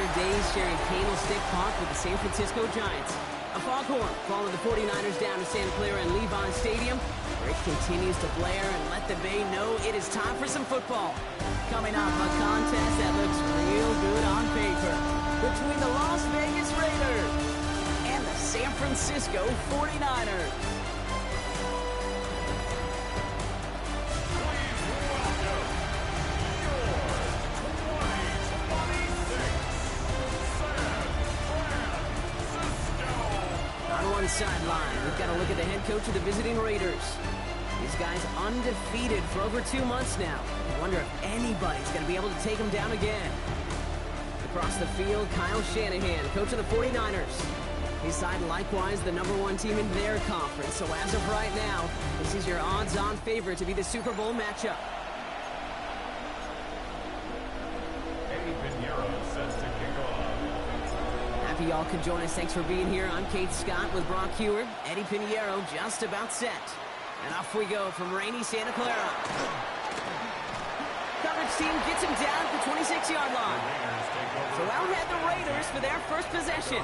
their days sharing Candlestick Park with the San Francisco Giants. A foghorn followed the 49ers down to Santa Clara and Levi Stadium, where it continues to blare and let the Bay know it is time for some football. Coming up, a contest that looks real good on paper between the Las Vegas Raiders and the San Francisco 49ers. Sideline. We've got to look at the head coach of the visiting Raiders. These guys undefeated for over 2 months now. I wonder if anybody's going to be able to take them down again. Across the field, Kyle Shanahan, coach of the 49ers. His side likewise the #1 team in their conference. So as of right now, this is your odds-on favorite to be the Super Bowl matchup. Happy y'all could join us. Thanks for being here. I'm Kate Scott with Brock Hewer. Eddie Pinheiro just about set. And off we go from rainy Santa Clara. Coverage team gets him down at the 26-yard line. So out head the Raiders for their first possession.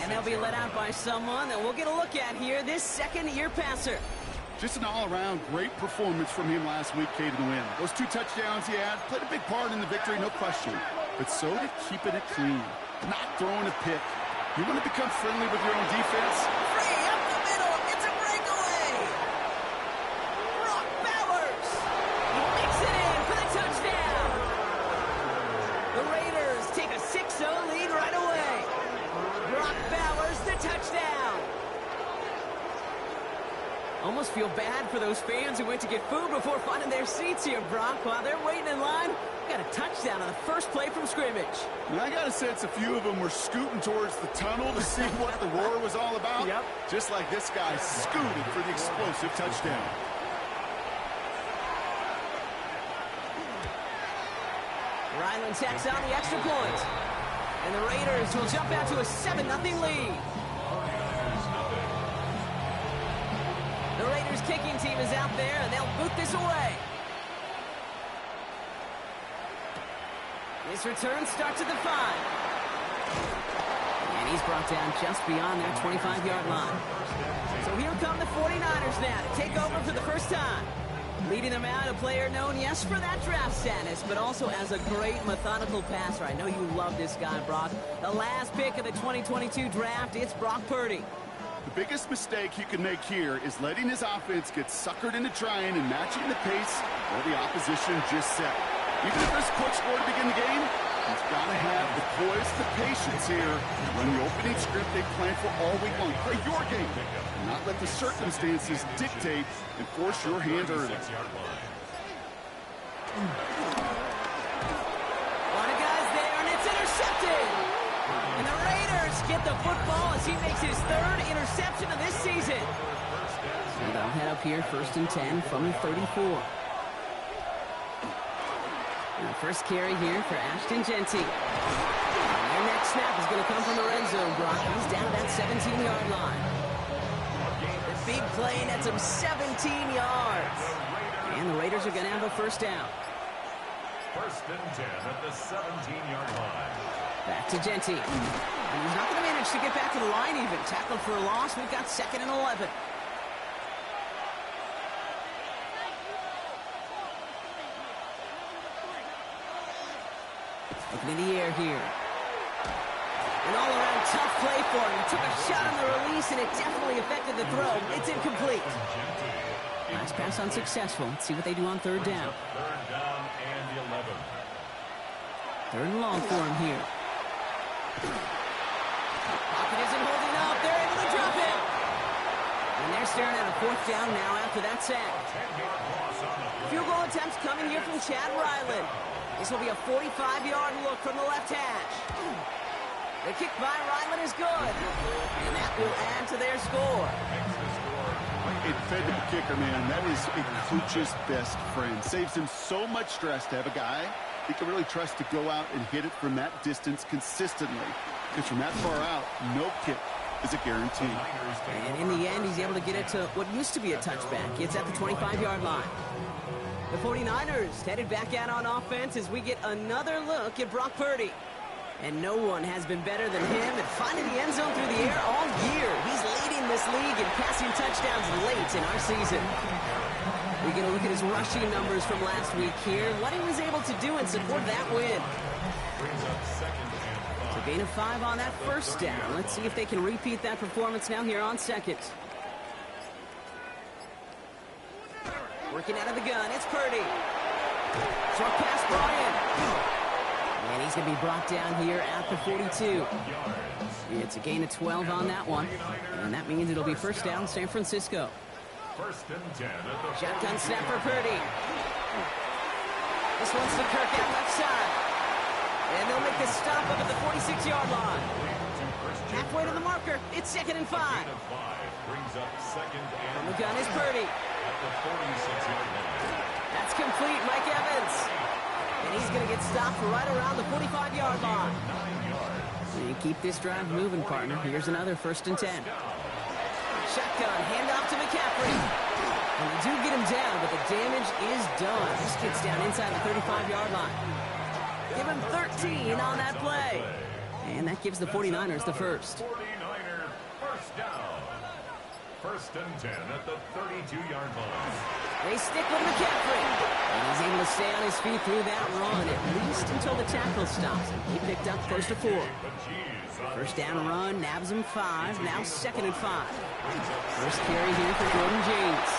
And they'll be let out by someone that we'll get a look at here, this second-year passer. Just an all-around great performance from him last week, Kate, in the win. Those 2 touchdowns he had played a big part in the victory, no question. But so did keeping it clean. Not throwing a pick. You want to become friendly with your own defense? Free up the middle. It's a breakaway. Brock Bowers. He makes it in for the touchdown. The Raiders take a 6-0 lead right away. Brock Bowers, the touchdown. Almost feel bad for those fans who went to get food before finding their seats here, Brock. While they're waiting in line, got a touchdown on the first play from scrimmage. And I got a sense a few of them were scooting towards the tunnel to see what the roar was all about. Yep. Just like this guy scooted for the explosive touchdown. Ryland tacks on the extra point. And the Raiders will jump out to a 7-0 lead. The Raiders kicking team is out there, and they'll boot this away. This return starts at the 5. And he's brought down just beyond their 25-yard line. So here come the 49ers now to take over for the first time. Leading them out, a player known, yes, for that draft status, but also as a great methodical passer. I know you love this guy, Brock. The last pick of the 2022 draft, it's Brock Purdy. The biggest mistake he can make here is letting his offense get suckered into trying and matching the pace while the opposition just set. Even if there's a quick score to begin the game, he's got to have the poise, the patience here to run the opening script they planned for all week long. Play your game and not let the circumstances dictate and force your hand early. A lot of guys there, and it's intercepted. And the Raiders get the football as he makes his 3rd interception of this season. And they'll head up here, 1st and 10 from the 34. And the first carry here for Ashton Jeanty. And their next snap is going to come from the red zone, Brock. He's down at that 17-yard line. The big play nets him 17 yards. And the Raiders are going to have a first down. 1st and 10 at the 17-yard line. Back to Jeanty. And he's not going to manage to get back to the line even. Tackled for a loss. We've got 2nd and 11. Looking in the air here. An all-around tough play for him. He took a shot on the release, and it definitely affected the throw. It's incomplete. Nice pass unsuccessful. Let's see what they do on 3rd down. 3rd down and 11. 3rd and long for him here. Pocket isn't holding up. They're able to drop it. And they're staring at a 4th down now after that sack. Field goal attempts coming here from Chad Ryland. This will be a 45-yard look from the left hash. The kick by Ryland is good. And that will add to their score. Incredible kicker, man. That is a coach's best friend. Saves him so much stress to have a guy he can really trust to go out and hit it from that distance consistently. Because from that far out, no kick is a guarantee. And in the end, he's able to get it to what used to be a touchback. It's at the 25-yard line. The 49ers headed back out on offense as we get another look at Brock Purdy. And no one has been better than him at finding the end zone through the air all year. He's leading this league in passing touchdowns late in our season. We're going to look at his rushing numbers from last week here, what he was able to do and support that win. So gain of 5 on that first down. Let's see if they can repeat that performance now here on second. Working out of the gun, it's Purdy. Short pass, Bryant. And he's going to be brought down here at the 42. It's a gain of 12 on that one. And that means it'll be first down, San Francisco. First and 10 at the Shotgun snap for Purdy. This one's to Kirk out left side. And they'll make the stop up at the 46-yard line. Halfway to the marker. It's second and 5. Brings up second and From the gun is Purdy. at the 46-yard line. That's complete, Mike Evans. And he's going to get stopped right around the 45-yard line. 9 yards. You keep this drive moving, partner. Here's another first and 10. Shotgun, handoff to McCaffrey. And they do get him down, but the damage is done. This gets down inside the 35-yard line. Give him 13 on that play. And that gives the 49ers the first. 49er first down. First and 10 at the 32-yard line. They stick with McCaffrey. And he's able to stay on his feet through that run, at least until the tackle stops him. He picked up close to 4. First down run, nabs him 5. Now second and 5. First carry here for Jordan James.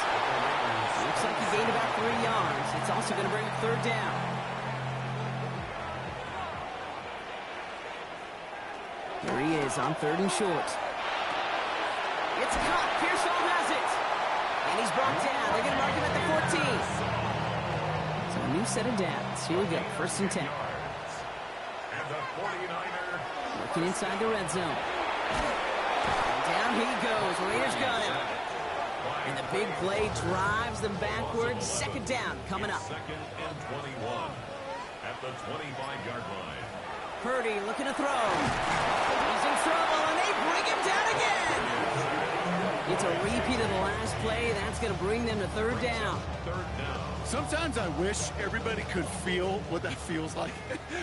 Looks like he gained about 3 yards. It's also going to bring up third down. There he is on third and short. It's caught. Pearsall has it. And he's brought down. They're going to mark him at the 14. So a new set of downs. Here we go. First and 10. And the 49er Working inside the red zone. And down he goes. Raiders got him. And the big play drives them backwards. Second down coming up. second and 21 at the 25-yard line. Purdy looking to throw. He's in trouble, and they bring him down again. It's a repeat of the last play. That's going to bring them to third down. Third down. Sometimes I wish everybody could feel what that feels like.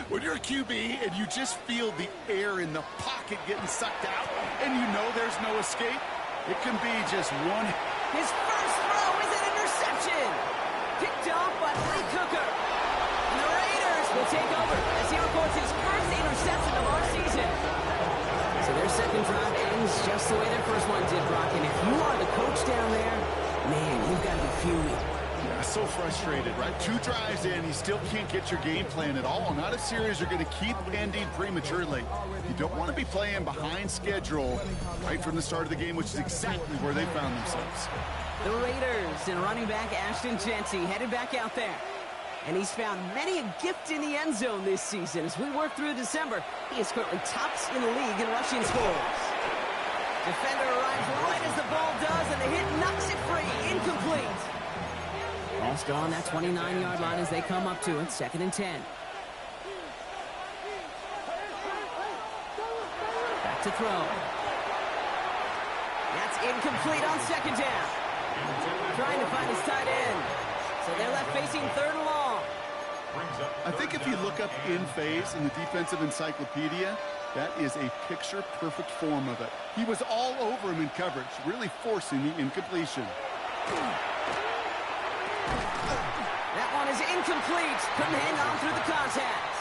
When you're a QB and you just feel the air in the pocket getting sucked out and you know there's no escape, it can be just one. His first throw is an interception. Picked off by Lee Cooker. And the Raiders will take over as he records his first interception of our season. So their second drive ends just the way their first one did, Brock. And if you are the coach down there, man, you've got to be fuming. Yeah, so frustrated, right? 2 drives in, you still can't get your game plan at all. Not a series you're going to keep ending prematurely. You don't want to be playing behind schedule right from the start of the game, which is exactly where they found themselves. The Raiders and running back Ashton Jeanty headed back out there. And he's found many a gift in the end zone this season. As we work through December, he is currently tops in the league in rushing scores. Defender arrives right as the ball does, and the hit knocks it free. Incomplete. Ball still on that 29-yard line as they come up to it. Second and 10. Back to throw. That's incomplete on second down. Trying to find his tight end. So they're left facing third and long. I think if you look up in phase in the defensive encyclopedia, that is a picture-perfect form of it. He was all over him in coverage, really forcing the incompletion. That one is incomplete. Couldn't hang on through the contact.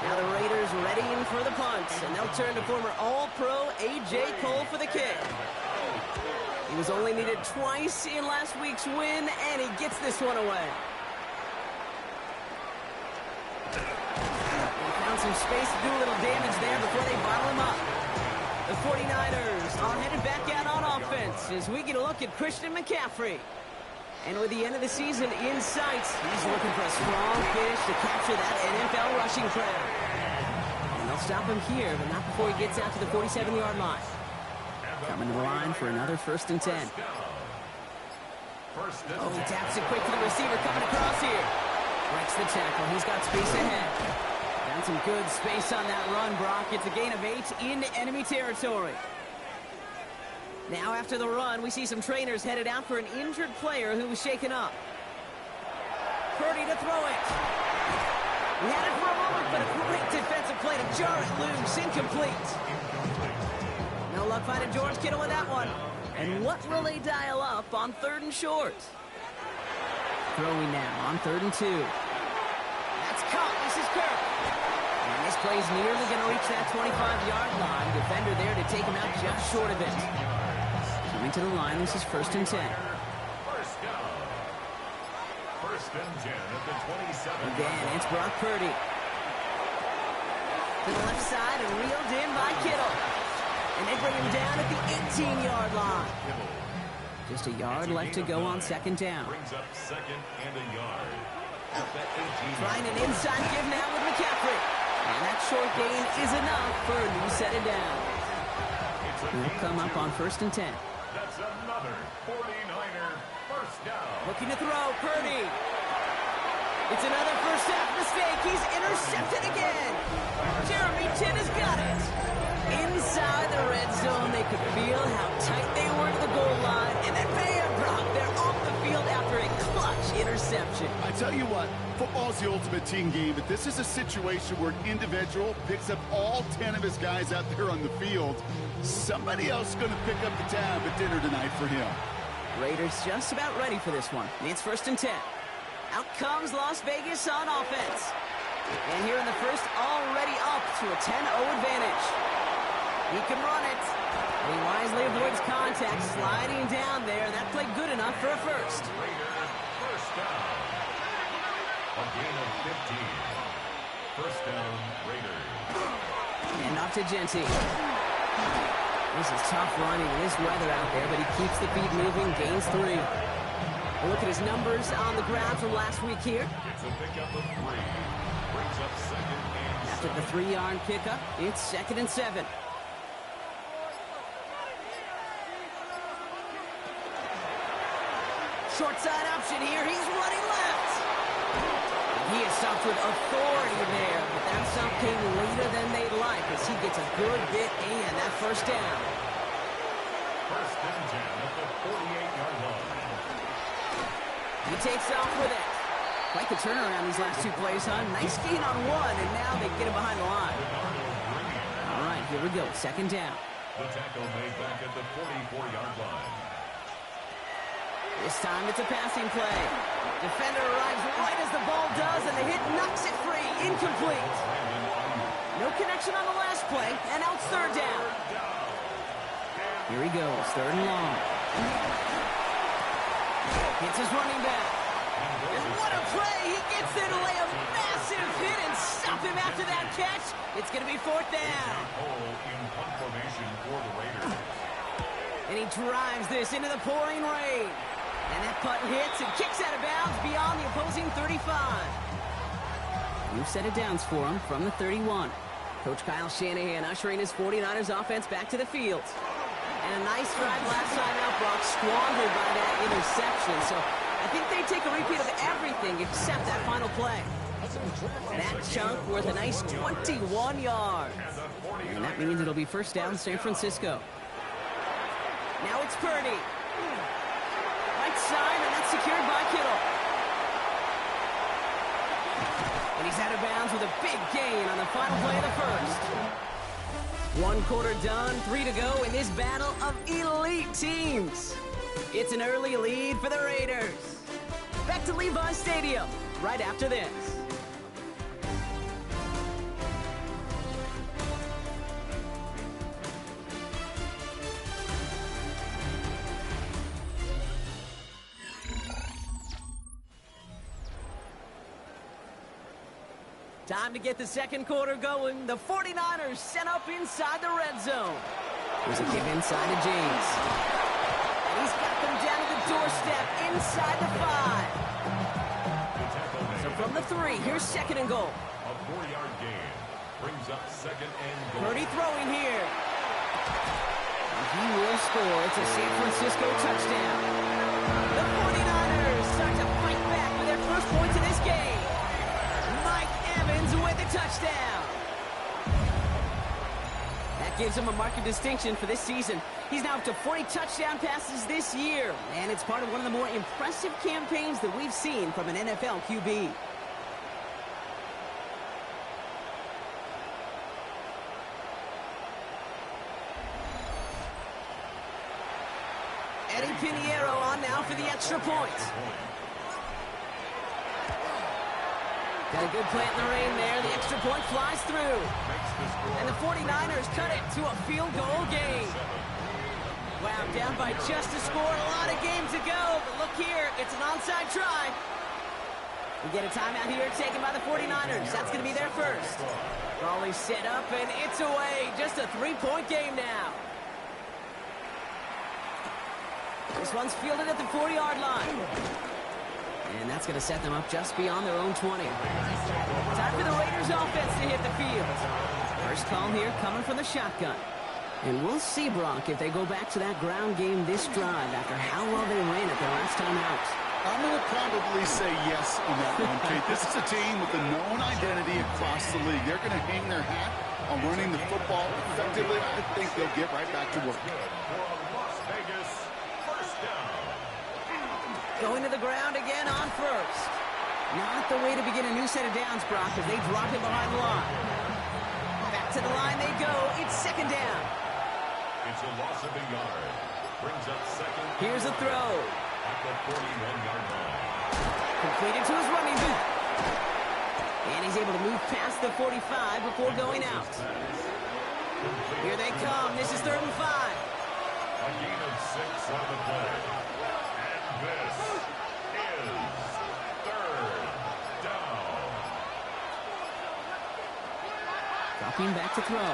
Now the Raiders readying for the punt, and they'll turn to former All-Pro A.J. Cole for the kick. He was only needed twice in last week's win, and he gets this one away. They found some space to do a little damage there before they bottle him up. The 49ers are headed back out on offense as we get a look at Christian McCaffrey. And with the end of the season in sight, he's looking for a strong finish to capture that NFL rushing crown. And they'll stop him here, but not before he gets out to the 47-yard line. Coming to the line for another first and 10. Oh, he taps it quick to the receiver coming across here. Breaks the tackle. He's got space ahead. Found some good space on that run, Brock. It's a gain of 8 into enemy territory. Now after the run, we see some trainers headed out for an injured player who was shaken up. Purdy to throw it. He had it for a moment, but a great defensive play to jar it loose. Incomplete. No luck finding George Kittle with that one. And what will they dial up on 3rd and short? Throwing now on 3rd and 2. That's caught. This is Kirk. And this play's nearly going to reach that 25-yard line. Defender there to take him out just short of it. Coming to the line, this is 1st and 10. First down. 1st and 10 at the 27. Again, it's Brock Purdy. To the left side and reeled in by Kittle. And they bring him down at the 18-yard line. Just a yard left to go on 2nd down. Brings up 2nd and a yard. Trying an inside give now with McCaffrey. And that short gain is enough for a new set of down. He'll come up on 1st and 10. That's another 49er first down. Looking to throw, Purdy. It's another first half mistake. He's intercepted again. Jeremy Chin has got it. Inside the red zone, they could feel how tight they were to the goal line. And then bam, Brock, they're off the field after a clutch interception. I tell you what, football's the ultimate team game, but this is a situation where an individual picks up all 10 of his guys out there on the field. Somebody else is going to pick up the tab at dinner tonight for him. Raiders just about ready for this one. It's 1st and 10. Out comes Las Vegas on offense. And here in the first, already up to a 10-0 advantage. He can run it. And he wisely avoids contact, sliding down there. That played good enough for a first. Raiders first down. A gain of 15. First down, Raiders. And off to Genty. This is tough running in this weather out there, but he keeps the feet moving, gains 3. We'll look at his numbers on the ground from last week here. It's a pickup of 3. Brings up 2nd and 7. After the 3-yard pickup, it's 2nd and 7. Short side option here. He's running left. He is stopped with authority there, but that stop came later than they'd like as he gets a good bit and that first down. 1st and 10 at the 48-yard line. He takes off with it. Quite the turnaround these last 2 plays, huh? Nice gain on 1, and now they get him behind the line. All right, here we go. 2nd down. The tackle made back at the 44-yard line. This time it's a passing play. Defender arrives right as the ball does, and the hit knocks it free. Incomplete. No connection on the last play, and now it's 3rd down. Here he goes, 3rd and long. Hits his running back. And what a play! He gets there to lay a massive hit and stop him after that catch. It's going to be 4th down. In punt formation for the Raiders. And he drives this into the pouring rain. And that punt hits and kicks out of bounds beyond the opposing 35. New set of downs for him from the 31. Coach Kyle Shanahan ushering his 49ers offense back to the field. And a nice drive last time out, Brock, squandered by that interception. So I think they take a repeat of everything except that final play. That chunk worth a nice 21 yards. And that means it'll be first down San Francisco. Now it's Purdy. Right side, and that's secured by Kittle. And he's out of bounds with a big gain on the final play of the first. 1 quarter done, 3 to go in this battle of elite teams. It's an early lead for the Raiders. Back to Levi Stadium right after this. Time to get the 2nd quarter going. The 49ers set up inside the red zone. There's a kick inside to James. And he's got them down to the doorstep inside the 5. So from the 3, here's 2nd and goal. A 4-yard gain brings up 2nd and goal. Purdy throwing here. And he will score. It's a San Francisco touchdown. The 49ers start to fight back with their first points in this game. With the touchdown. That gives him a mark of distinction for this season. He's now up to 40 touchdown passes this year, and it's part of one of the more impressive campaigns that we've seen from an NFL QB. Eddie Pinheiro on now for the extra point. Got a good plant in the rain there. The extra point flies through. And the 49ers cut it to a field goal game. Wow, down by just a score. A lot of games to go. But look here, it's an onside try. We get a timeout here taken by the 49ers. That's going to be their first. Raleigh set up, and it's away. Just a three-point game now. This one's fielded at the 40-yard line. And that's going to set them up just beyond their own 20. Time for the Raiders offense to hit the field. First call here coming from the shotgun. And we'll see, Brock, if they go back to that ground game this drive after how well they ran it their last time out. I'm going to probably say yes on that one, Kate. This is a team with a known identity across the league. They're going to hang their hat on running the football effectively. I think they'll get right back to work. Going to the ground again on first. Not the way to begin a new set of downs, Brock, as they drop it behind the line. Back to the line they go. It's second down. It's a loss of a yard. Brings up second. Here's a throw. At the 41-yard line. Completed to his running back. And he's able to move past the 45 before going out. Here they come. This is 3rd and 5. A gain of 6 on the play. And this is 3rd down. Dropping back to throw.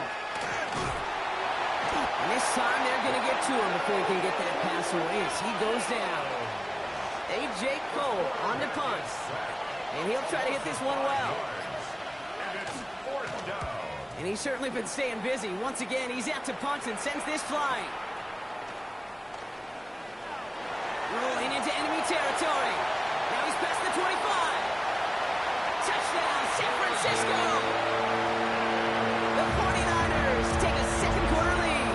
And this time they're going to get to him before he can get that pass away as he goes down. A.J. Cole on the punt. And he'll try to hit this one well. And it's 4th down. And he's certainly been staying busy. Once again, he's out to punt and sends this flying. Rolling into enemy territory. Now he's past the 25. Touchdown, San Francisco. The 49ers take a second quarter lead.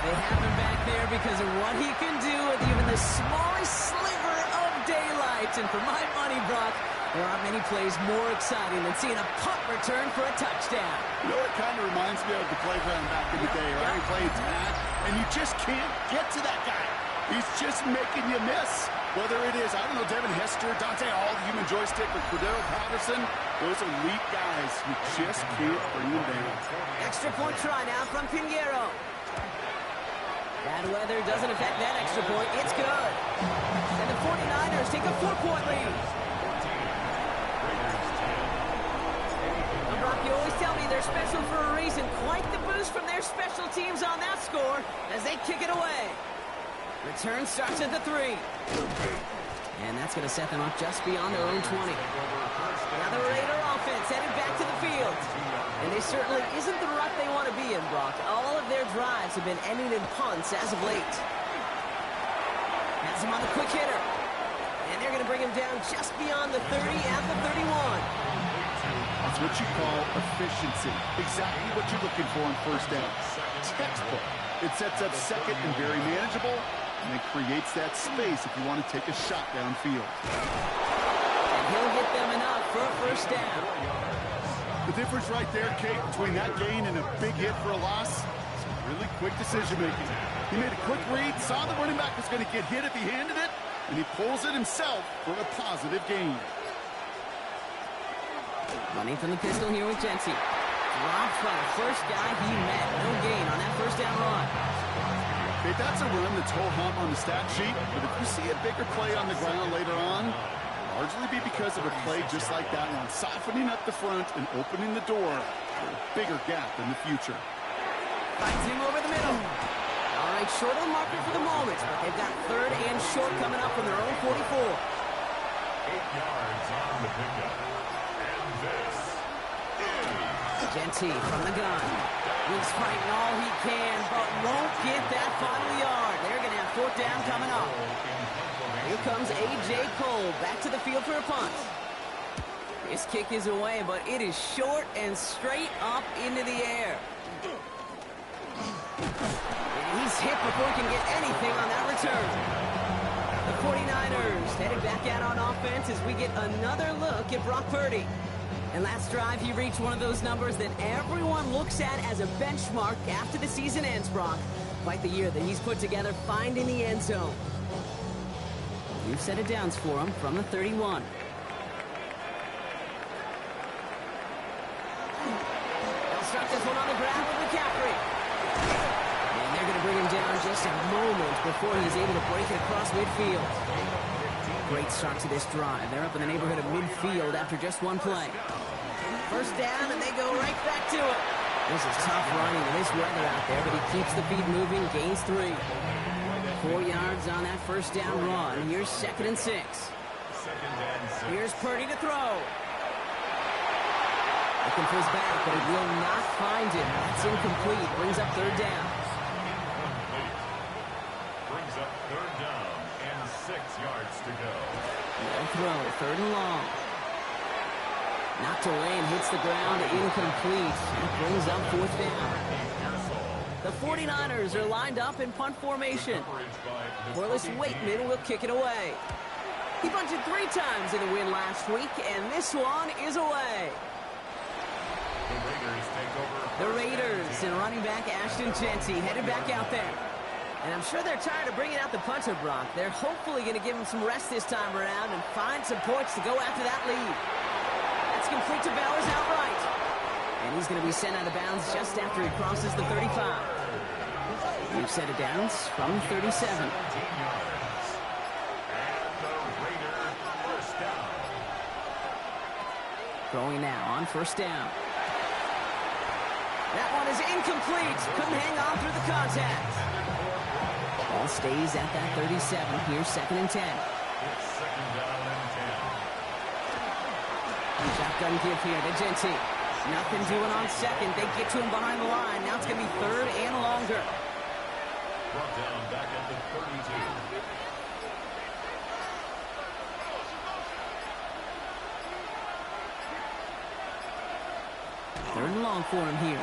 They have him back there because of what he can do with even the smallest sliver of daylight. And for my money, Brock, there aren't many plays more exciting than seeing a punt return for a touchdown. You know, it kind of reminds me of the playground back in the day, right? You play tag, and you just can't get to that guy. He's just making you miss. Whether it is, I don't know, Devin Hester, Dante Hall, the human joystick, or Cordero Patterson, those elite guys, you just can't bring them down. Extra point try now from Pinheiro. Bad weather doesn't affect that extra point. It's good. And the 49ers take a 4-point lead. Now, Brock, you always tell me they're special for a reason. Quite the boost from their special teams on that score as they kick it away. Return starts at the 3. And that's going to set them up just beyond their own 20. Now the Raider offense headed back to the field. And they certainly isn't the rut they want to be in, Brock. All of their drives have been ending in punts as of late. Has him on the quick hitter. And they're going to bring him down just beyond the 30 at the 31. That's what you call efficiency. Exactly what you're looking for on first down. Textbook. It sets up second and very manageable, and it creates that space if you want to take a shot downfield. And he'll get them enough for a first down. The difference right there, Kate, between that gain and a big hit for a loss is really quick decision-making. He made a quick read, saw the running back was going to get hit if he handed it, and he pulls it himself for a positive gain. Running from the pistol here with Jency. Dropped by the first guy he met. No gain on that first down run. Okay, that's a run that's ho-hum on the stat sheet, but if you see a bigger play on the ground later on, largely be because of a play just like that one, softening up the front and opening the door for a bigger gap in the future. Finds him over the middle. All right, short of the marker for the moment, but they've got 3rd and short coming up from their own 44. 8 yards on the pickup. And this is Jency from the gun. He's fighting all he can, but won't get that final yard. They're going to have 4th down coming up. Here comes A.J. Cole back to the field for a punt. His kick is away, but it is short and straight up into the air. And he's hit before he can get anything on that return. The 49ers headed back out on offense as we get another look at Brock Purdy. And last drive, he reached one of those numbers that everyone looks at as a benchmark after the season ends, Brock. Quite the year that he's put together, finding the end zone. New set of downs for him from the 31. They'll start this one on the ground with McCaffrey. And they're going to bring him down just a moment before he's able to break it across midfield. Great start to this drive. They're up in the neighborhood of midfield after just one play. First down, and they go right back to it. This is tough running in this weather out there, but he keeps the feet moving, gains 3. 4 yards on that first down run. Here's 2nd and 6. Here's Purdy to throw. Looking for his back, but he will not find him. That's incomplete. Brings up 3rd down. Brings up 3rd down and 6 yards to go. No throw, 3rd and long. Knocked away and hits the ground, incomplete. That brings up 4th down. The 49ers are lined up in punt formation. Corliss Waitman will kick it away. He punted 3 times in the win last week, and this one is away. The Raiders and running back Ashton Jeanty headed back out there. And I'm sure they're tired of bringing out the punter, Brock. They're hopefully going to give him some rest this time around and find some points to go after that lead. That's complete to Bowers outright. And he's going to be sent out of bounds just after he crosses the 35. New set of downs from 37. Throwing now on 1st down. That one is incomplete. Couldn't hang on through the contact. Ball stays at that 37. Here's 2nd and 10. Shotgun give here to Jeanty. Nothing doing on 2nd. They get to him behind the line. Now it's going to be 3rd and longer. Brought down back at the 32. 3rd and long for him here.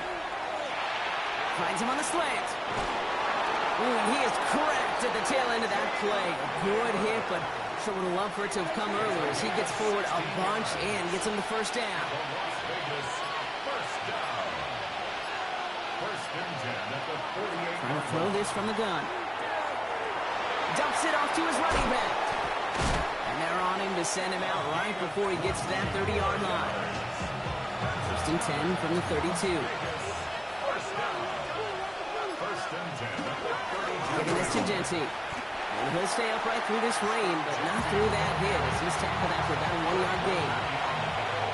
Finds him on the slant. Ooh, and he is cracked at the tail end of that play. A good hit, but sure would have loved for it to have come earlier as he gets forward a bunch and gets him the 1st down. Trying to throw this from the gun. Dumps it off to his running back. And they're on him to send him out right before he gets to that 30-yard line. 1st and 10 from the 32. Giving this to Jeanty. And he'll stay upright through this rain, but not through that hit as he's tackled after about a 1-yard gain.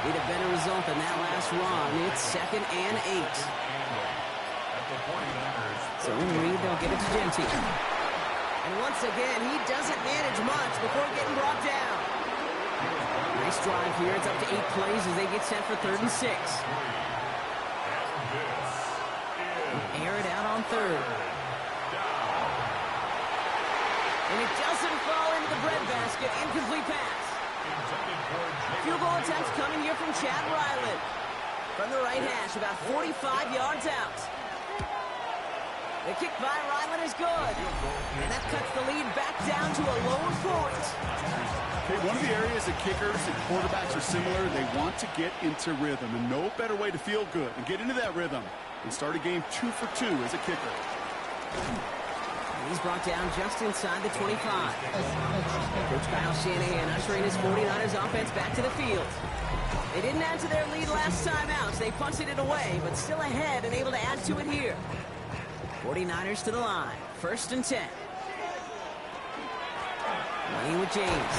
Need a better result than that last run. It's 2nd and 8. So in read, they'll give it to Jeanty. And once again, he doesn't manage much before getting brought down. Nice drive here. It's up to 8 plays as they get set for 3rd and 6. Air it out on 3rd. And it doesn't fall into the breadbasket. Incomplete pass. Field goal attempts coming here from Chad Ryland. From the right hash, about 45 yards out. The kick by Ryland is good. And that cuts the lead back down to a lower point. Okay, one of the areas that kickers and quarterbacks are similar, they want to get into rhythm. And no better way to feel good and get into that rhythm and start a game 2 for 2 as a kicker. He's brought down just inside the 25. Coach Kyle Shanahan ushering his 49ers offense back to the field. They didn't add to their lead last time out, so they punted it away, but still ahead and able to add to it here. 49ers to the line. 1st and 10. Playing with James.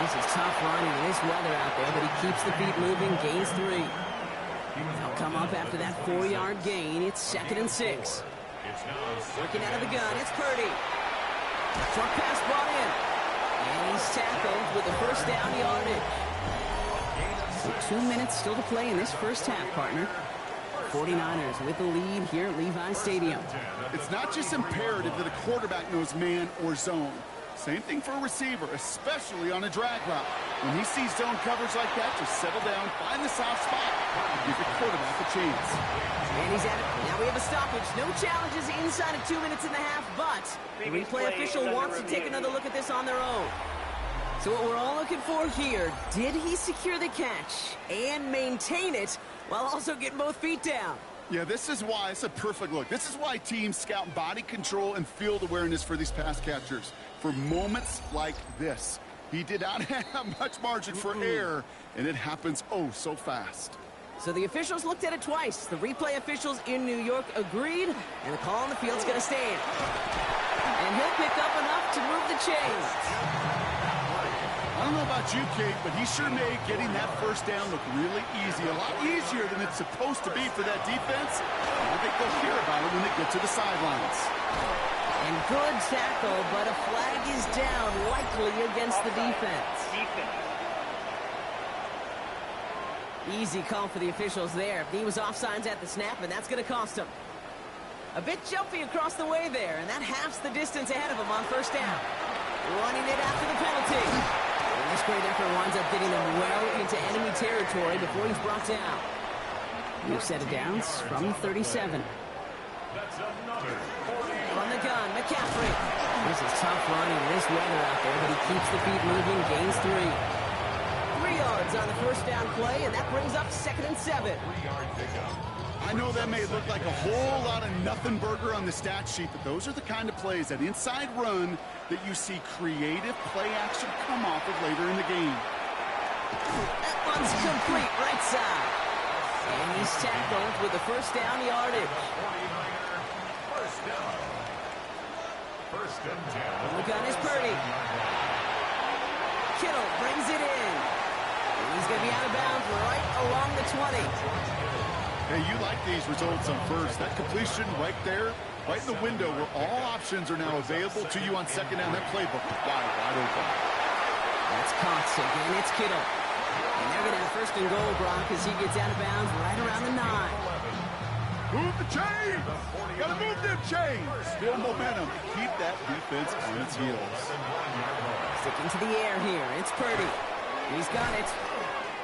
This is tough running in this weather out there, but he keeps the feet moving, gains 3. They'll come up after that 4-yard gain. It's 2nd and 6. Working out of the gun, it's Purdy. Short pass brought in. And he's tackled with the 1st down yardage. So 2 minutes still to play in this first half, partner. 49ers with the lead here at Levi Stadium. It's not just imperative that a quarterback knows man or zone. Same thing for a receiver, especially on a drag route. When he sees zone coverage like that, just settle down, find the soft spot, and give the quarterback a chance. And he's at it. Now we have a stoppage. No challenges inside of 2 minutes and a half, but the replay official wants to take another look at this on their own. So what we're all looking for here, did he secure the catch and maintain it while also getting both feet down? Yeah, this is why it's a perfect look. This is why teams scout body control and field awareness for these pass catchers. For moments like this, he did not have much margin for error, and it happens oh so fast. So the officials looked at it twice. The replay officials in New York agreed, and the call on the field's going to stand. And he'll pick up enough to move the chains. I don't know about you, Kate, but he sure made getting that first down look really easy. A lot easier than it's supposed to be for that defense. I think they'll hear about it when they get to the sidelines. And good tackle, but a flag is down, likely against the defense. Easy call for the officials there. He was offsides at the snap, and that's going to cost him. A bit jumpy across the way there, and that halves the distance ahead of him on first down. Running it after the penalty. And this great effort winds up getting them well into enemy territory before he's brought down. New set of downs from 37. That's another 40. On the gun, McCaffrey. This is tough running in this weather out there, but he keeps the feet moving, gains 3. 3 yards on the first down play, and that brings up 2nd and 7. 3-yard pickup. I know that may look like a whole lot of nothing burger on the stat sheet, but those are the kind of plays, that inside run, that you see creative play action come off of later in the game. That one's complete right side. And he's tackled with the first down yardage. 49er, first down. First and 10. The gun is Purdy. Kittle brings it in. And he's going to be out of bounds right along the 20. Hey, you like these results on first. That completion right there, right in the window where all options are now available to you on second down. That playbook is wide open. That's caught. Again, it's Kittle. And they're going to have first and goal, Brock, as he gets out of bounds right around the 9. Move the chain! Gotta move them chains! Still momentum. Keep that defense on its heels. Sticking to the air here. It's Purdy. He's got it.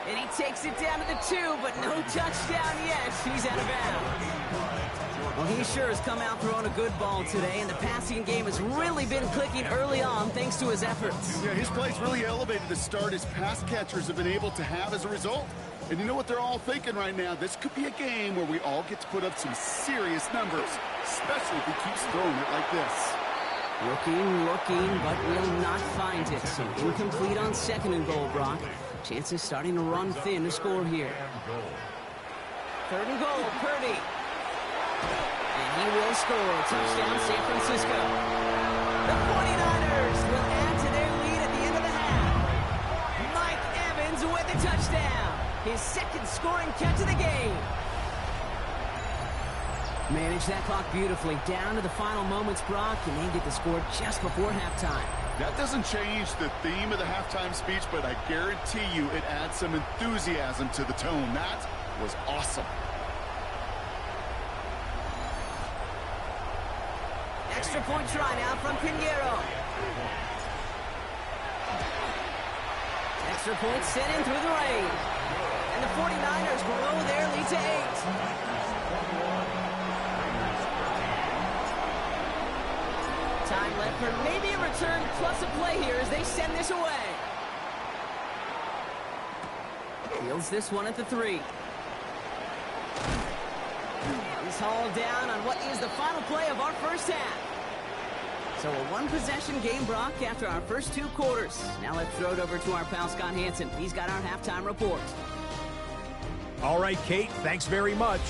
And he takes it down to the 2, but no touchdown yet. He's out of bounds. Well, he sure has come out throwing a good ball today, and the passing game has really been clicking early on thanks to his efforts. Yeah, his play's really elevated the start his pass catchers have been able to have as a result. And you know what they're all thinking right now? This could be a game where we all get to put up some serious numbers, especially if he keeps throwing it like this. Looking, but will not find it. So incomplete on 2nd and goal, Brock. Chances starting to run thin to score here. 3rd and goal, Purdy. And he will score. Touchdown, San Francisco. The 49ers will add to their lead at the end of the half. Mike Evans with the touchdown. His 2nd scoring catch of the game. Manage that clock beautifully. Down to the final moments, Brock, and they get the score just before halftime. That doesn't change the theme of the halftime speech, but I guarantee you it adds some enthusiasm to the tone. That was awesome. Extra point try now from Pinheiro. Extra point sent in through the rain. And the 49ers blow their lead to 8. Time left for maybe a return plus a play here as they send this away. Fields this one at the 3. He's hauled down on what is the final play of our first half. So a one-possession game, Brock, after our first 2 quarters. Now let's throw it over to our pal Scott Hansen. He's got our halftime report. All right, Kate, thanks very much.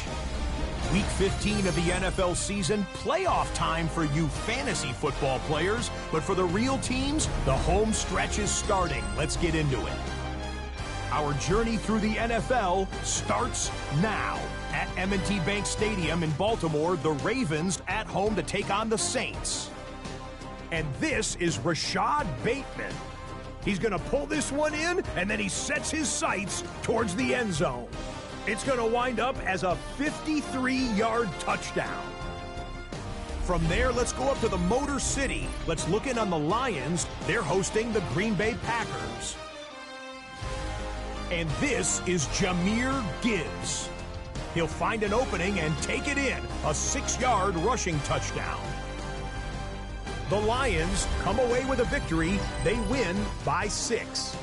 Week 15 of the NFL season, playoff time for you fantasy football players. But for the real teams, the home stretch is starting. Let's get into it. Our journey through the NFL starts now. At M&T Bank Stadium in Baltimore, the Ravens at home to take on the Saints. And this is Rashad Bateman. He's going to pull this one in, and then he sets his sights towards the end zone. It's going to wind up as a 53-yard touchdown. From there, let's go up to the Motor City. Let's look in on the Lions. They're hosting the Green Bay Packers. And this is Jahmyr Gibbs. He'll find an opening and take it in, a 6-yard rushing touchdown. The Lions come away with a victory. They win by 6.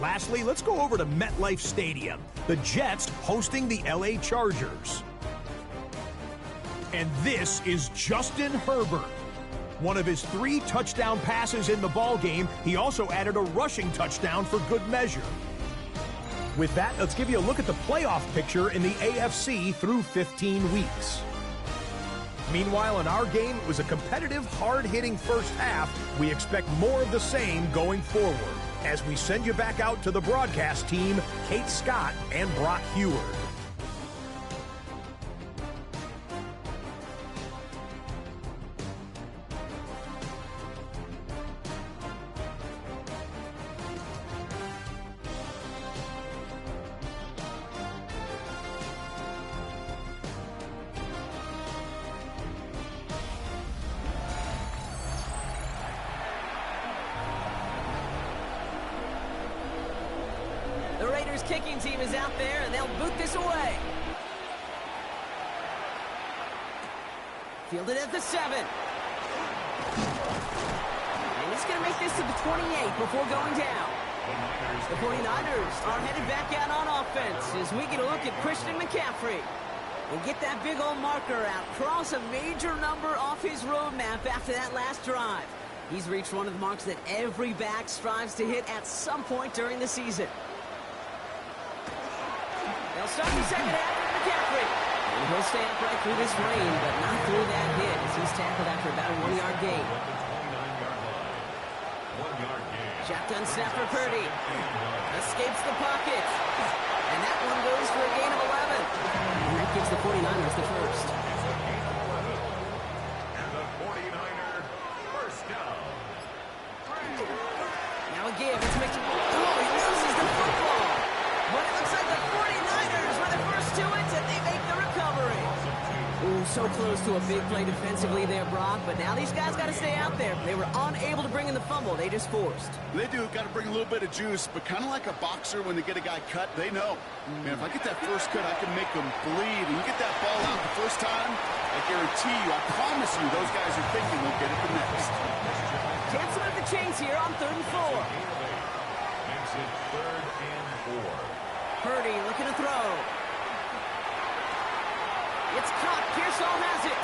Lastly, let's go over to MetLife Stadium. The Jets hosting the LA Chargers. And this is Justin Herbert. One of his 3 touchdown passes in the ballgame, he also added a rushing touchdown for good measure. With that, let's give you a look at the playoff picture in the AFC through 15 weeks. Meanwhile, in our game, it was a competitive, hard-hitting first half. We expect more of the same going forward. As we send you back out to the broadcast team, Kate Scott and Brock Heward. Kicking team is out there, and they'll boot this away. Fielded at the 7. And he's going to make this to the 28 before going down. The 49ers are headed back out on offense as we get a look at Christian McCaffrey. And get that big old marker out. Cross a major number off his roadmap after that last drive. He's reached one of the marks that every back strives to hit at some point during the season. They'll start the second half with McCaffrey. And he'll stay upright through this rain, but not through that hit as he's tackled after about a 1-yard gain. Shotgun snap for Purdy. Escapes the pocket. And that one goes for a gain of 11. And that gives the 49ers the first. And the 49er first down. Now a give. It's Mitchell. Oh, he loses the football. But it looks like the 49ers were the first to it, and they make the recovery. Ooh, so close to a big play defensively there, Brock. But now these guys got to stay out there. They were unable to bring in the fumble. They just forced. They do. Got to bring a little bit of juice. But kind of like a boxer when they get a guy cut, they know. Man, if I get that first cut, I can make them bleed. And you get that ball out the first time, I guarantee you, I promise you, those guys are thinking they'll get it the next. Jansen at the chains here on 3rd and 4. Makes it 3rd and 4. Purdy looking to throw. It's caught. Pearsall has it.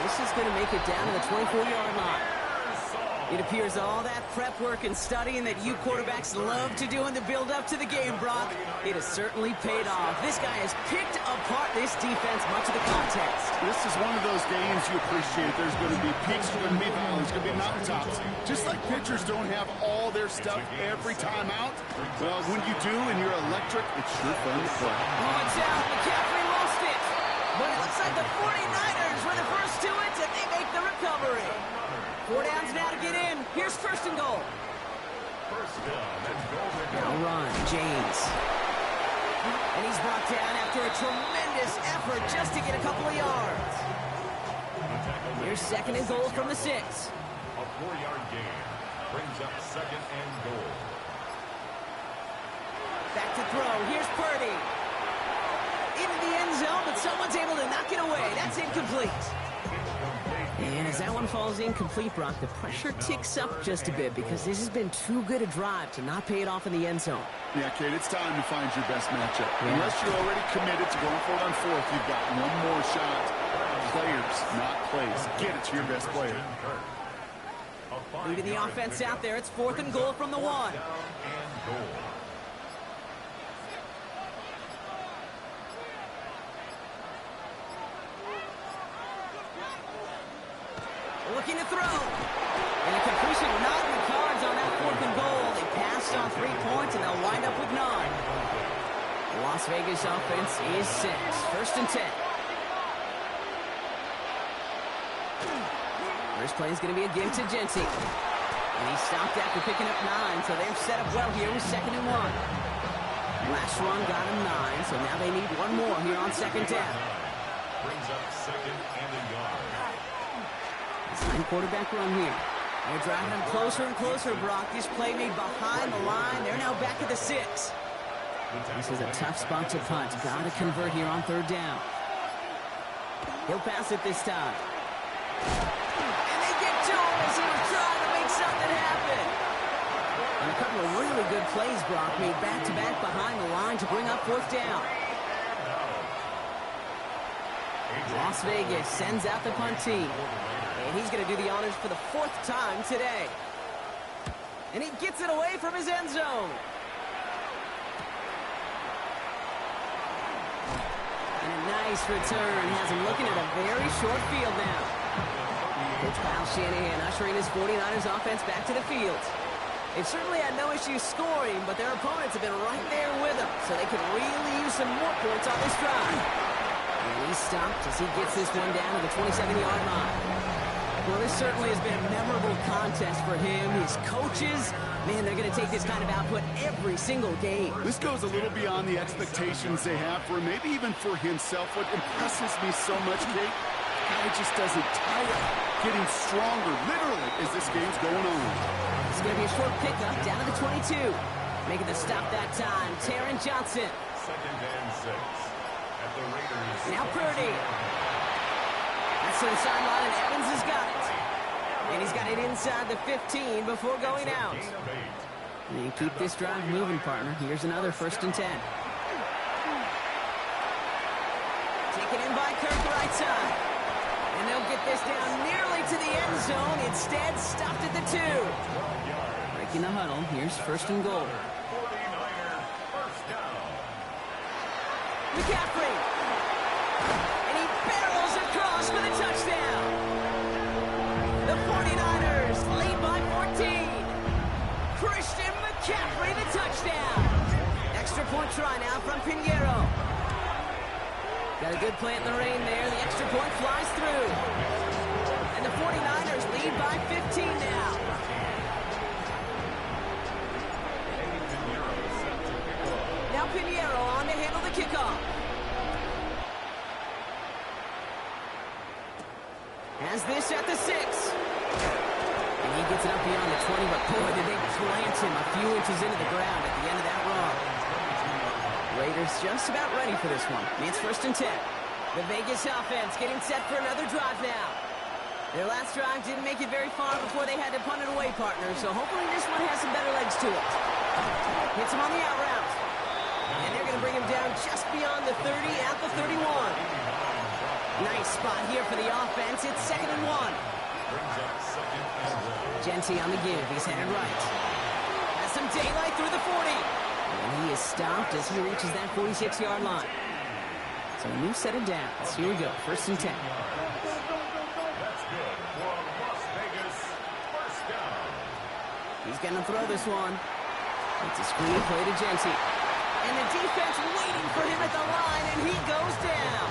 This is going to make it down to the 24-yard line. It appears all that prep work and studying that you quarterbacks love to do in the build-up to the game, Brock, it has certainly paid off. This guy has picked apart this defense much of the contest. This is one of those games you appreciate. There's going to be peaks, there's going to be valleys, there's going to be mountaintops. Just like pitchers don't have all their stuff every time out, well, when you do and you're electric, it's sure fun to play. Oh, it's out. McCaffrey lost it. But it looks like the 49ers were the first to it, and they make the recovery. 4 downs now to get in. Here's 1st and goal. Now run, James. And he's brought down after a tremendous effort just to get a couple of yards. Here's 2nd and goal from the 6. A 4-yard gain brings up 2nd and goal. Back to throw. Here's Purdy. Into the end zone, but someone's able to knock it away. That's incomplete. And as that one falls incomplete, Brock, the pressure ticks up just a bit because this has been too good a drive to not pay it off in the end zone. Yeah, Kate, it's time to find your best matchup. Yeah. Unless you're already committed to going for it on 4th, you've got one more shot. Players, not plays. Get it to your best player. Leaving the offense out there. It's 4th and goal from the 1. Looking to throw. And a completion not in the cards on that 4th and goal. They passed on 3 points, and they'll wind up with 9. The Las Vegas offense is 6. 1st and 10. First play is going to be a give to Jency. And he stopped after picking up 9, so they're set up well here with 2nd and 1. Last one got him 9, so now they need one more here on 2nd down. Brings up 2nd and a yard. Quarterback run here. They're driving him closer and closer, Brock. This play made behind the line. They're now back at the 6. This is a tough spot to punt. Got to convert here on 3rd down. He'll pass it this time. And they get to him as he was trying to make something happen. And a couple of really good plays, Brock, made back-to-back behind the line to bring up fourth down. Las Vegas sends out the punt team. And he's going to do the honors for the fourth time today. And he gets it away from his end zone. And a nice return has him looking at a very short field now. Coach Kyle Shanahan ushering his 49ers offense back to the field. They've certainly had no issues scoring, but their opponents have been right there with them, so they could really use some more points on this drive. And he's stopped as he gets this one down to the 27-yard line. Well, this certainly has been a memorable contest for him. His coaches, man, they're going to take this kind of output every single game. This goes a little beyond the expectations they have for him, maybe even for himself. What impresses me so much, Kate, the guy just doesn't tire, getting stronger, literally, as this game's going on. It's going to be a short pickup down to the 22. Making the stop that time, Taron Johnson. 2nd and 6 at the Raiders. Now Purdy. That's to the sideline, and Evans has got it. And he's got it inside the 15 before going out. And you keep this drive moving, partner. Here's another 1st and 10. Taken in by Kirk, right side. And they'll get this down nearly to the end zone. Instead, stopped at the 2. Breaking the huddle. Here's 1st and goal. 49er first down. McCaffrey. And he barrels across for the touchdown. The 49ers lead by 14. Christian McCaffrey, the touchdown. Extra point try now from Pinheiro. Got a good play in the rain there. The extra point flies through. And the 49ers lead by 15 now. Now Pinheiro on to handle the kickoff. Has this at the 6. And he gets it up beyond the 20, but boy, did they plant him a few inches into the ground at the end of that run. Raiders just about ready for this one. It's 1st and 10. The Vegas offense getting set for another drive now. Their last drive didn't make it very far before they had to punt it away, partner, so hopefully this one has some better legs to it. Hits him on the out route. And they're going to bring him down just beyond the 30 at the 31. Nice spot here for the offense. It's 2nd and 1. Genty on the give. He's headed right. Has some daylight through the 40. And he is stopped as he reaches that 46-yard line. So a new set of downs. Here we go. 1st and 10. That's good for Las Vegas. First down. He's going to throw this one. It's a screen play to Genty. And the defense waiting for him at the line, and he goes down.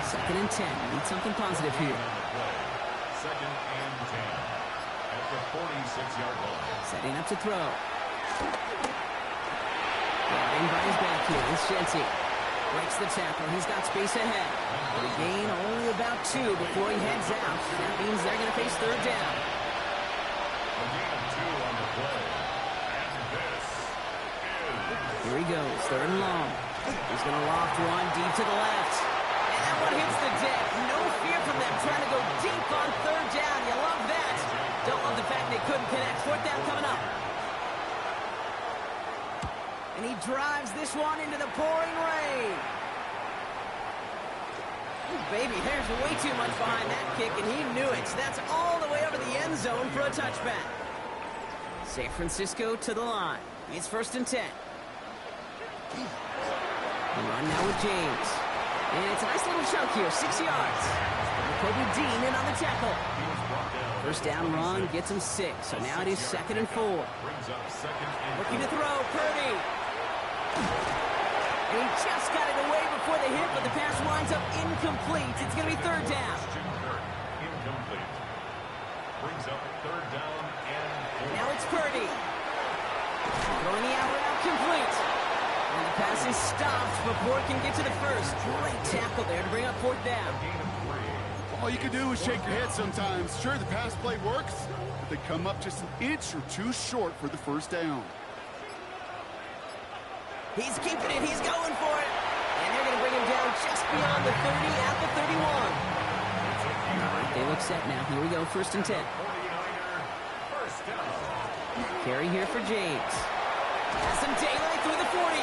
2nd and 10. Need something positive here. 2nd and 10 at the 46-yard line. Setting up to throw. Brought in by his back here. It's Genty. Breaks the tackle. He's got space ahead. But a gain only about 2 before he heads out. That means they're going to face 3rd down. A gain of 2 on the play. And this is... Here he goes. 3rd and long. He's going to loft one deep to the left. And that one hits the deck. No fear from them trying to go deep on 3rd down. You love that. Don't love the fact they couldn't connect. 4th down coming up. And he drives this one into the pouring rain. Ooh, baby, there's way too much behind that kick, and he knew it. That's all the way over the end zone for a touchback. San Francisco to the line. It's 1st and 10. Run now with James. And it's a nice little chunk here, 6 yards. Kobe Dean in on the tackle. 1st down run gets him 6. So now it is 2nd and 4. Looking to throw, Purdy. And he just got it away before the hit, but the pass winds up incomplete. It's going to be 3rd down. Incomplete. Brings up 3rd down and 4. Now it's Purdy. Throwing the out route complete. And the pass is stopped before it can get to the 1st. Great tackle there to bring up 4th down. All you can do is shake your head sometimes. Sure, the pass play works, but they come up just an inch or 2 short for the 1st down. He's keeping it. He's going for it. And they're going to bring him down just beyond the 30 at the 31. All right, they look set now. Here we go, 1st and 10. 49er, first down. Carry here for James. Has some daylight through the 40.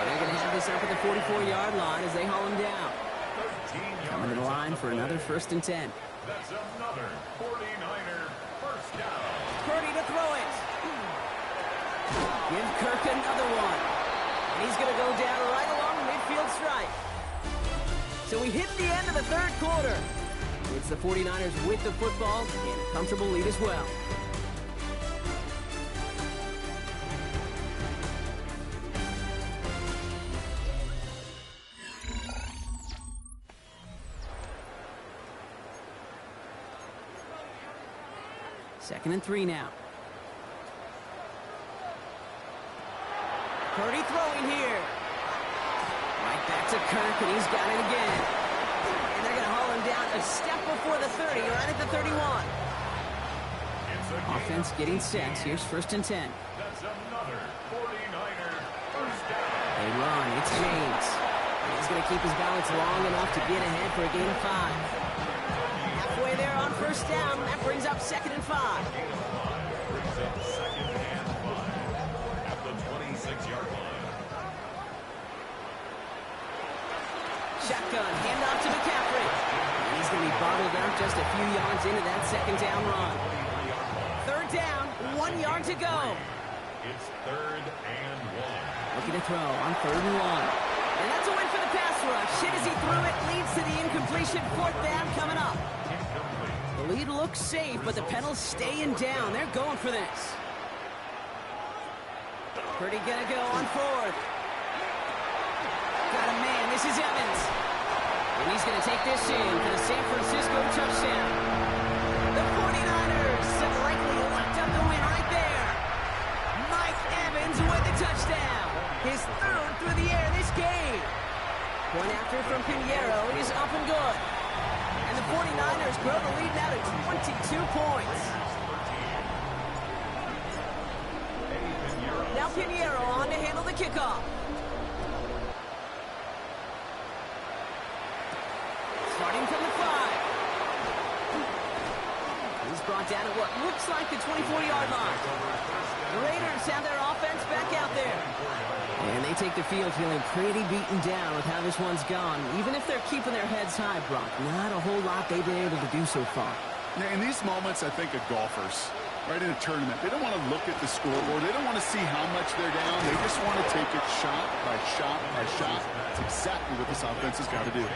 They're going to have this up at the 44-yard line as they haul him down. Coming to the line for another 1st and 10. That's another 49er first down. Purdy to throw it. Give Kirk another one. And he's going to go down right along the midfield stripe. So we hit the end of the 3rd quarter. It's the 49ers with the football and a comfortable lead as well. Second and 3 now. Purdy throwing here. Right back to Kirk, and he's got it again. And they're going to haul him down a step before the 30, right at the 31. Offense getting set. Here's 1st and 10. That's another 49er first down. They run. It's James. And he's going to keep his balance long enough to get ahead for a gain of 5. Halfway there on 1st down. That brings up 2nd and 5. Brings up 2nd and 5 at the 26-yard line. Shotgun, handoff to McCaffrey. And he's going to be bottled out just a few yards into that 2nd down run. 3rd down, 1 yard to go. It's 3rd and 1. Looking to throw on 3rd and 1. And that's a win for the pass rush. Hit as he threw it, leads to the incompletion. 4th down coming up. The lead looks safe, but the Penals staying down. They're going for this. Purdy gonna go on 4th. Got a man. This is Evans. And he's gonna take this in for the San Francisco touchdown. The 49ers have likely locked up the win right there. Mike Evans with the touchdown. His 3rd through the air this game. Point after from Pinheiro is up and good. And the 49ers grow the lead now to 22 points. Now Pinheiro on to handle the kickoff. Starting from the 5. He's brought down at what looks like the 24-yard line. The Raiders have their offense back out there. And they take the field feeling pretty beaten down with how this one's gone. Even if they're keeping their heads high, Brock, not a whole lot they've been able to do so far. Yeah, in these moments, I think of golfers, right, in a tournament. They don't want to look at the scoreboard. They don't want to see how much they're down. They just want to take it shot by shot by shot. That's exactly what this offense has got to do.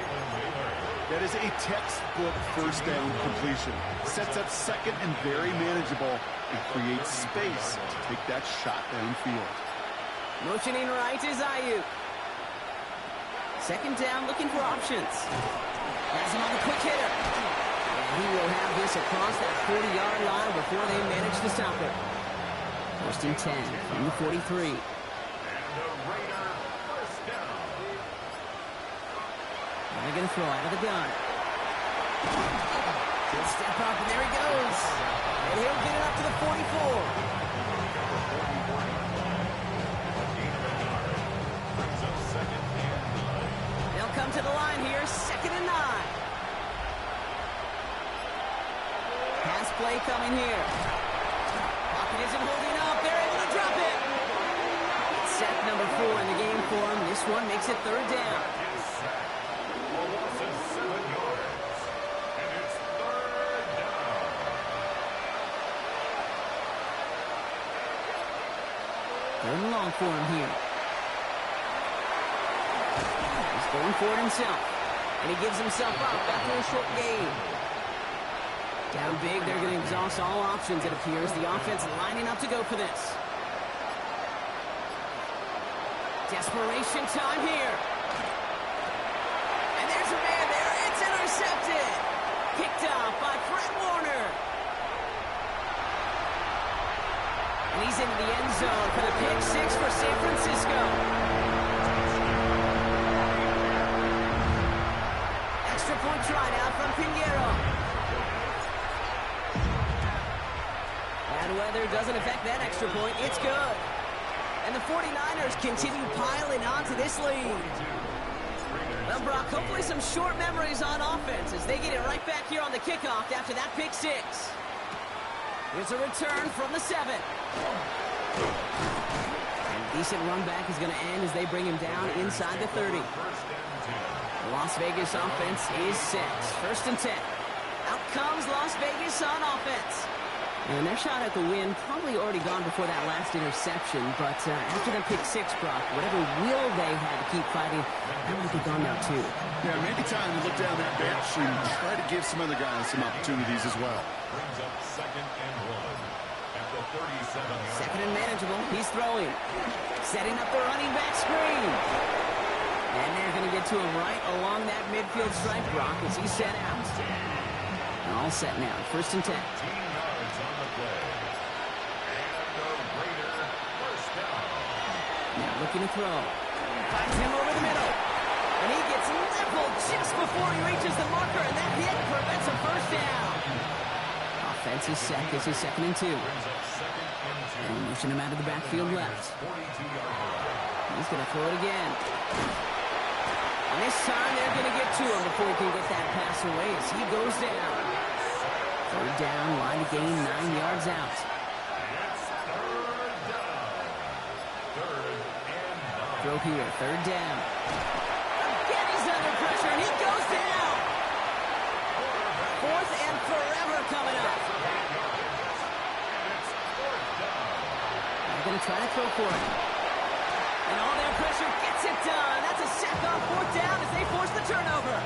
That is a textbook 1st down completion. Sets up 2nd and very manageable and creates space to take that shot downfield. Motioning right is Ayuk. 2nd down, looking for options. Has him on the quick hitter. And he will have this across that 40-yard line before they manage to stop it. 1st and 10 from the 43. And the Raider first down. They're going to throw out of the gun. He'll step up, and there he goes. And he'll get it up to the 44. They'll come to the line here, 2nd and 9. Pass play coming here. Pocket isn't holding up. They're able to drop it. It's sack number 4 in the game for him. This one makes it 3rd down. Third and long for him here. He's going for it himself. And he gives himself up after a short gain. Down big, they're going to exhaust all options, it appears. The offense lining up to go for this. Desperation time here. And there's a man there. It's intercepted. Picked off by Fred Warner. And he's into the end zone for the pick 6 for San Francisco. Extra point try now from Pinheiro. Bad weather doesn't affect that extra point. It's good. And the 49ers continue piling onto this lead. Well, Brock, hopefully some short memories on offense as they get it right back here on the kickoff after that pick 6. Here's a return from the 7. And decent run back is going to end as they bring him down inside the 30. The Las Vegas offense is set. 1st and 10. Out comes Las Vegas on offense. And their shot at the win probably already gone before that last interception, but after that pick 6, Brock, whatever will they had to keep fighting, that might be gone now too. Yeah, maybe time to look down that bench and try to give some other guys some opportunities as well. Brings up 2nd and 1 at the 37-yard. 2nd and manageable. He's throwing. Setting up the running back screen. And they're going to get to him right along that midfield stripe, Brock, as he's set out. And all set now. 1st and 10. 15 yards on the play. And the Raider first down. Now looking to throw. Finds him over the middle. And he gets leveled just before he reaches the marker, and that hit prevents a first down. Offense is set. This is 2nd and 2. Brings up 2nd and 2. And motion him out of the backfield left. 42-yard line. He's going to throw it again. And this time they're going to get to him before he can get that pass away as he goes down. 3rd down, line to gain 9 yards out. It's 3rd down. 3rd and 9. Throw here, 3rd down. Again, he's under pressure, and he goes down. 4th and forever coming up. It's 4th down. They're going to try to throw for it. And all their pressure gets it done. That's a sack on 4th down as they force the turnover.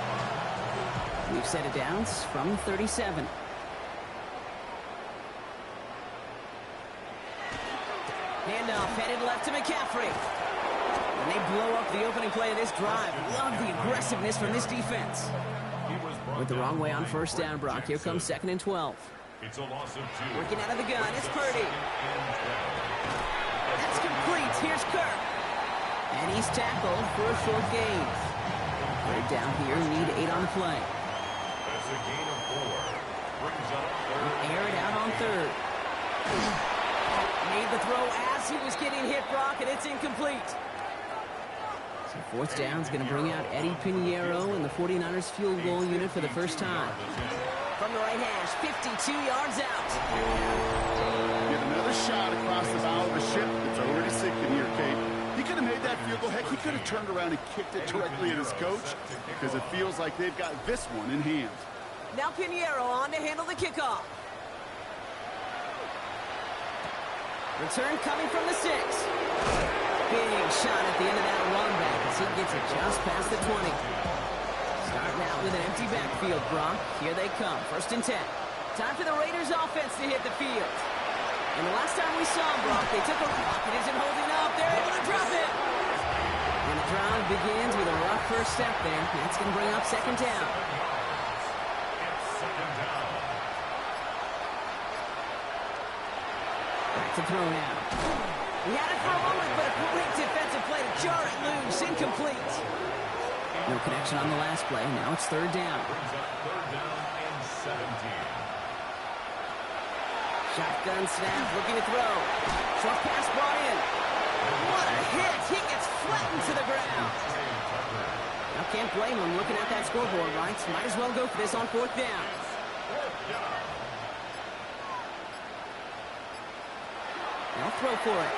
We've set it down from 37. Handoff headed left to McCaffrey. And they blow up the opening play of this drive. Love the aggressiveness from this defense. Went the wrong way on 1st down, Brock. Here comes 2nd and 12. It's a loss of 2. Working out of the gun, it's Purdy. That's complete. Here's Kirk. And he's tackled for a short gain. 3rd down here, need 8 on the play. That's a gain of 4. Brings up 3rd. Air it out on 3rd. Made the throw as he was getting hit, Brock, and it's incomplete. So 4th down is going to bring out Eddie Pinheiro and the 49ers field goal unit for the first time. From the right hash, 52 yards out. Get another shot across the bow of a ship that's already sinking here, Kate. He could have made that field goal. Heck, he could have turned around and kicked it directly at his coach because it feels like they've got this one in hand. Now Pinheiro on to handle the kickoff. Return coming from the 6. Big shot at the end of that run back as he gets it just past the 20. Starting out with an empty backfield, Brock. Here they come. 1st and 10. Time for the Raiders offense to hit the field. And the last time we saw them, Brock, they took a rock. It isn't holding up. They're able to drop it. And the drive begins with a rough first step there. That's going to bring up 2nd down. It's 2nd down. Back to throw now. He had it for a moment, but a quick defensive play to jar it loose. Incomplete. No connection on the last play. Now it's 3rd down. Brings up 3rd down and 17. Shotgun snap, looking to throw. Short pass brought in. What a hit. He gets flattened to the ground. Now can't blame him looking at that scoreboard, right? Might as well go for this on 4th down. Now throw for it.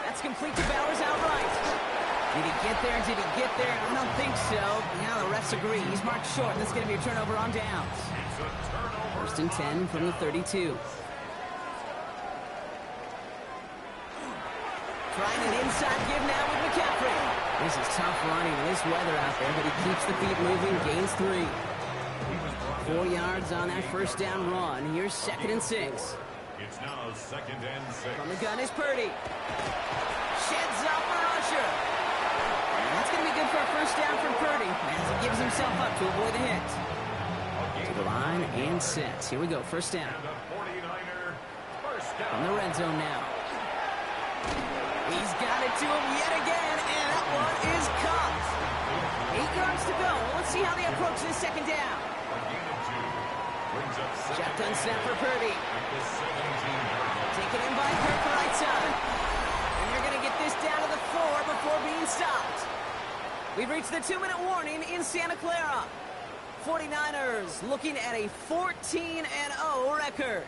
That's complete to Bowers outright. Did he get there? Did he get there? I don't think so. Now the refs agree. He's marked short. That's going to be a turnover on downs. 1st and 10 from the 32. Trying an inside give now with McCaffrey. This is tough running in this weather out there, but he keeps the feet moving, gains 3. 4 yards on that 1st down run. Here's 2nd and 6. It's now 2nd and 6. From the gun is Purdy. Sheds off for Usher. And that's going to be good for a 1st down from Purdy as he gives himself up to avoid the hit. To the line and set. Here we go, 1st down. And the 49er first down. From the red zone now. He's got it to him yet again, and that one is caught. 8 yards to go. Well, let's see how they approach this 2nd down. A gain of 2. Brings up 2nd Shotgun snap for Purdy. at the 17-yard line. Taken in by Kirk right side. And they're going to get this down to the 4 before being stopped. We've reached the 2-minute warning in Santa Clara. 49ers looking at a 14-0 record.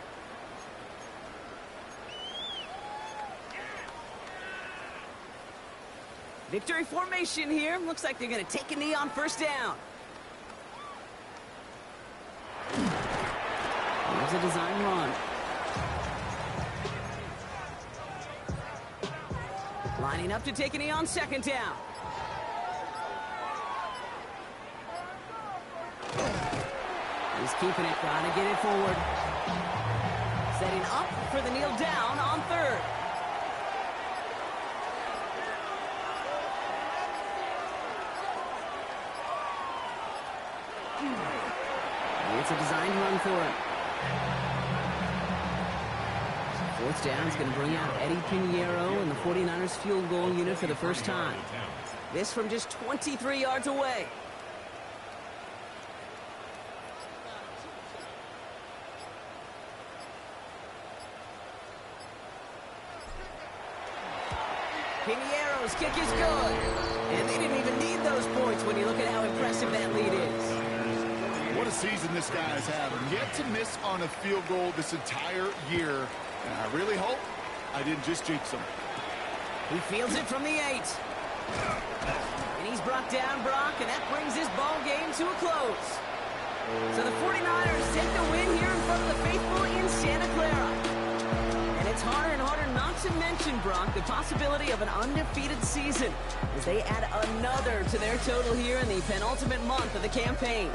Victory formation here. Looks like they're going to take a knee on first down. Here's a design run. Lining up to take a knee on second down. He's keeping it, trying to get it forward. Setting up for the kneel down on third. It's a designed run for it. Fourth down is going to bring out Eddie Pinheiro and the 49ers field goal unit for the first time. This from just 23 yards away. Pinheiro's kick is good. And they didn't even need those points when you look at how impressive that lead is. What a season this guy is having. Yet to miss on a field goal this entire year. And I really hope I didn't just jinx him. He fields it from the 8. And he's brought down, Brock, and that brings this ball game to a close. So the 49ers take the win here in front of the faithful in Santa Clara. And it's harder and harder not to mention, Brock, the possibility of an undefeated season as they add another to their total here in the penultimate month of the campaign.